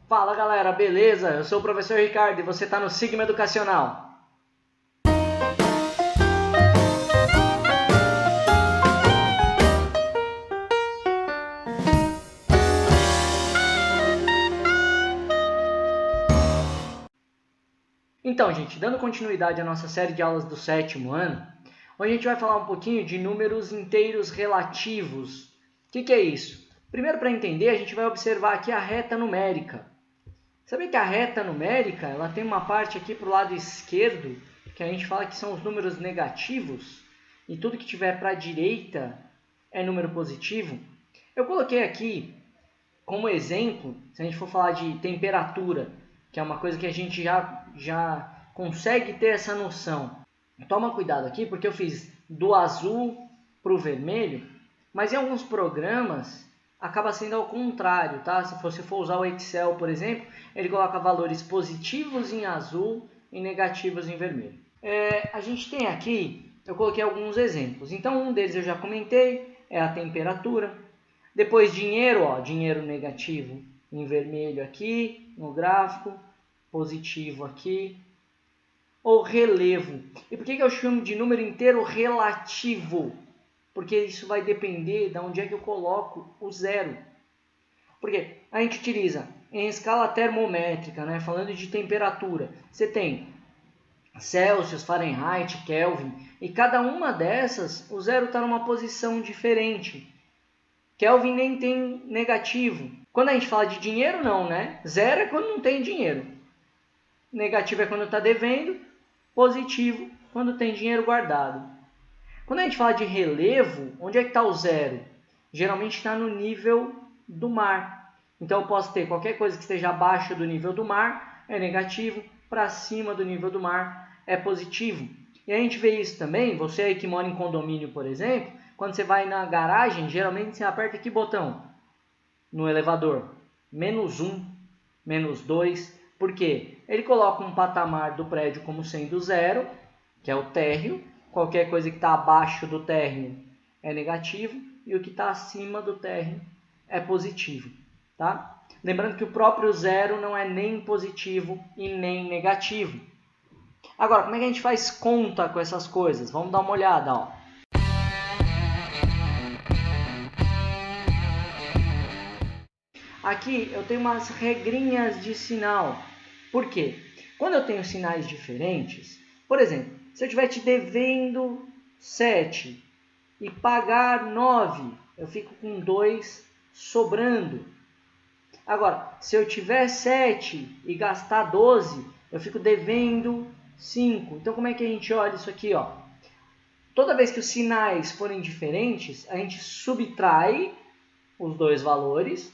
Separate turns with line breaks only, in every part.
Fala galera, beleza? Eu sou o professor Ricardo e você está no Sigma Educacional. Então, gente, dando continuidade à nossa série de aulas do 7º ano, hoje a gente vai falar um pouquinho de números inteiros relativos. O que é isso? Primeiro, para entender, a gente vai observar aqui a reta numérica. Sabia que a reta numérica ela tem uma parte aqui para o lado esquerdo, que a gente fala que são os números negativos, e tudo que tiver para a direita é número positivo? Eu coloquei aqui como exemplo, se a gente for falar de temperatura, que é uma coisa que a gente já consegue ter essa noção. Toma cuidado aqui, porque eu fiz do azul para o vermelho, mas em alguns programas acaba sendo ao contrário, tá? Se você for usar o Excel, por exemplo, ele coloca valores positivos em azul e negativos em vermelho. A gente tem aqui, eu coloquei alguns exemplos. Então, um deles eu já comentei, é a temperatura. Depois, dinheiro, ó, dinheiro negativo em vermelho aqui no gráfico, positivo aqui. Ou relevo. E por que eu chamo de número inteiro relativo? Porque isso vai depender de onde é que eu coloco o zero. Porque a gente utiliza em escala termométrica, né? Falando de temperatura, você tem Celsius, Fahrenheit, Kelvin, e cada uma dessas, o zero está numa posição diferente. Kelvin nem tem negativo. Quando a gente fala de dinheiro, não, né? Zero é quando não tem dinheiro. Negativo é quando está devendo. Positivo quando tem dinheiro guardado. Quando a gente fala de relevo, onde é que está o zero? Geralmente está no nível do mar. Então eu posso ter qualquer coisa que esteja abaixo do nível do mar, é negativo, para cima do nível do mar é positivo. E a gente vê isso também, você aí que mora em condomínio, por exemplo, quando você vai na garagem, geralmente você aperta que botão? No elevador. -1, -2. Por quê? Ele coloca um patamar do prédio como sendo zero, que é o térreo. Qualquer coisa que está abaixo do térreo é negativo e o que está acima do térreo é positivo. Tá? Lembrando que o próprio zero não é nem positivo e nem negativo. Agora, como é que a gente faz conta com essas coisas? Vamos dar uma olhada. Ó. Aqui eu tenho umas regrinhas de sinal. Por quê? Quando eu tenho sinais diferentes, por exemplo, se eu estiver te devendo 7 e pagar 9, eu fico com 2 sobrando. Agora, se eu tiver 7 e gastar 12, eu fico devendo 5. Então, como é que a gente olha isso aqui? Ó? Toda vez que os sinais forem diferentes, a gente subtrai os dois valores.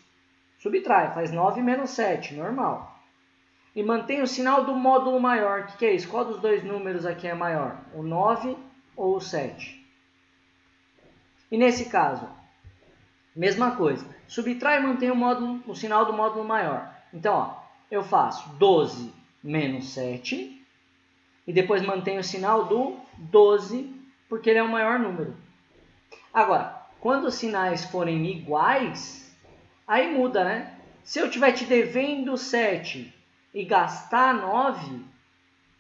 Subtrai, faz 9 menos 7, normal. E mantém o sinal do módulo maior. O que é isso? Qual dos dois números aqui é maior? O 9 ou o 7? E nesse caso, mesma coisa. Subtrai e mantém o sinal do módulo maior. Então, ó, eu faço 12 menos 7. E depois mantenho o sinal do 12, porque ele é o maior número. Agora, quando os sinais forem iguais, aí muda, né? Se eu estiver te devendo 7 e gastar 9,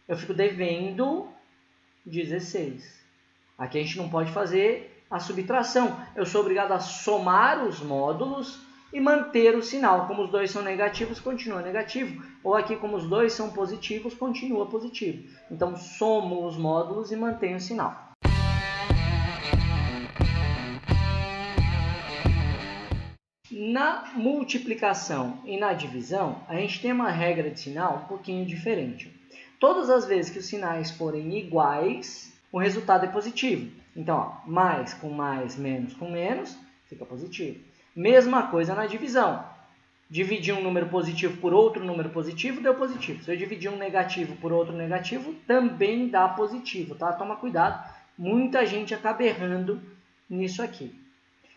eu fico devendo 16. Aqui a gente não pode fazer a subtração. Eu sou obrigado a somar os módulos e manter o sinal. Como os dois são negativos, continua negativo. Ou aqui, como os dois são positivos, continua positivo. Então, somo os módulos e mantenho o sinal. Na multiplicação e na divisão, a gente tem uma regra de sinal um pouquinho diferente. Todas as vezes que os sinais forem iguais, o resultado é positivo. Então, ó, mais com mais, menos com menos, fica positivo. Mesma coisa na divisão. Dividir um número positivo por outro número positivo, deu positivo. Se eu dividir um negativo por outro negativo, também dá positivo, tá? Toma cuidado, muita gente acaba errando nisso aqui.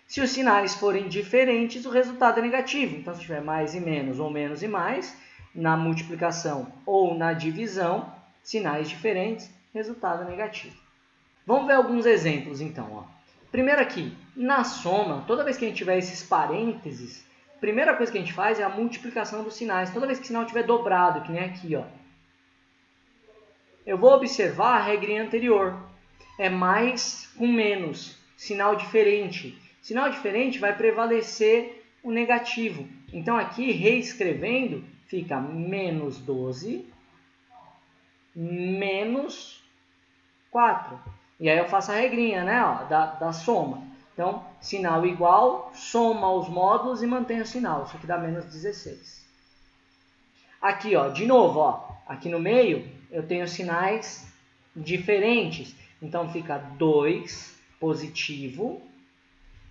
Se os sinais forem diferentes, o resultado é negativo. Então, se tiver mais e menos ou menos e mais, na multiplicação ou na divisão, sinais diferentes, resultado negativo. Vamos ver alguns exemplos, então. Ó. Primeiro aqui, na soma, toda vez que a gente tiver esses parênteses, primeira coisa que a gente faz é a multiplicação dos sinais. Toda vez que o sinal estiver dobrado, que nem aqui, ó, eu vou observar a regrinha anterior. É mais com menos, sinal diferente. Sinal diferente vai prevalecer o negativo. Então aqui, reescrevendo, fica menos 12, menos 4. E aí eu faço a regrinha, né, ó, da soma. Então, sinal igual, soma os módulos e mantém o sinal. Isso aqui dá menos 16. Aqui, ó, de novo, ó, aqui no meio eu tenho sinais diferentes. Então fica 2 positivo,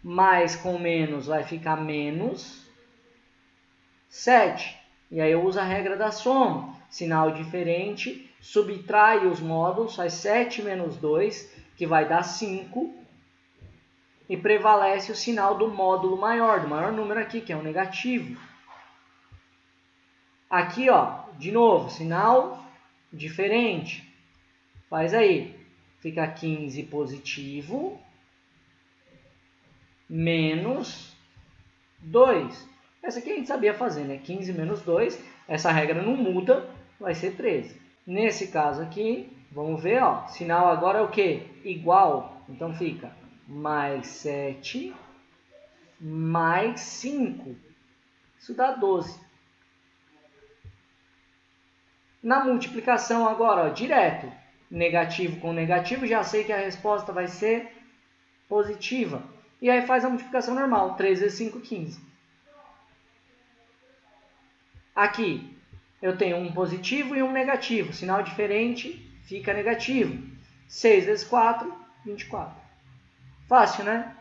mais com menos vai ficar menos 7. E aí eu uso a regra da soma. Sinal diferente, subtrai os módulos, faz 7 menos 2, que vai dar 5. E prevalece o sinal do módulo maior, do maior número aqui, que é o negativo. Aqui, ó, de novo, sinal diferente. Faz aí. Fica 15 positivo, menos 2. Essa aqui a gente sabia fazer, né? 15 menos 2. Essa regra não muda, vai ser 13. Nesse caso aqui, vamos ver, ó, sinal agora é o quê? Igual. Então fica mais 7, mais 5. Isso dá 12. Na multiplicação agora, ó, direto, negativo com negativo, já sei que a resposta vai ser positiva. E aí faz a multiplicação normal, 3 vezes 5, 15. Aqui, eu tenho um positivo e um negativo. Sinal diferente, fica negativo. 6 vezes 4, 24. Fácil, né?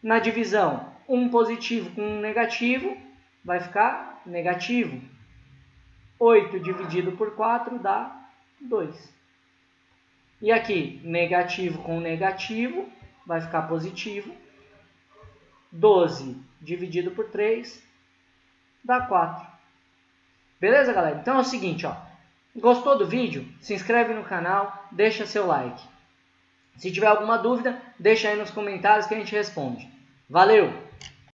Na divisão, um positivo com um negativo vai ficar negativo. 8 dividido por 4 dá 2. E aqui, negativo com negativo vai ficar positivo. 12 dividido por 3 dá 4. Beleza, galera? Então é o seguinte, ó. Gostou do vídeo? Se inscreve no canal, deixa seu like. Se tiver alguma dúvida, deixa aí nos comentários que a gente responde. Valeu!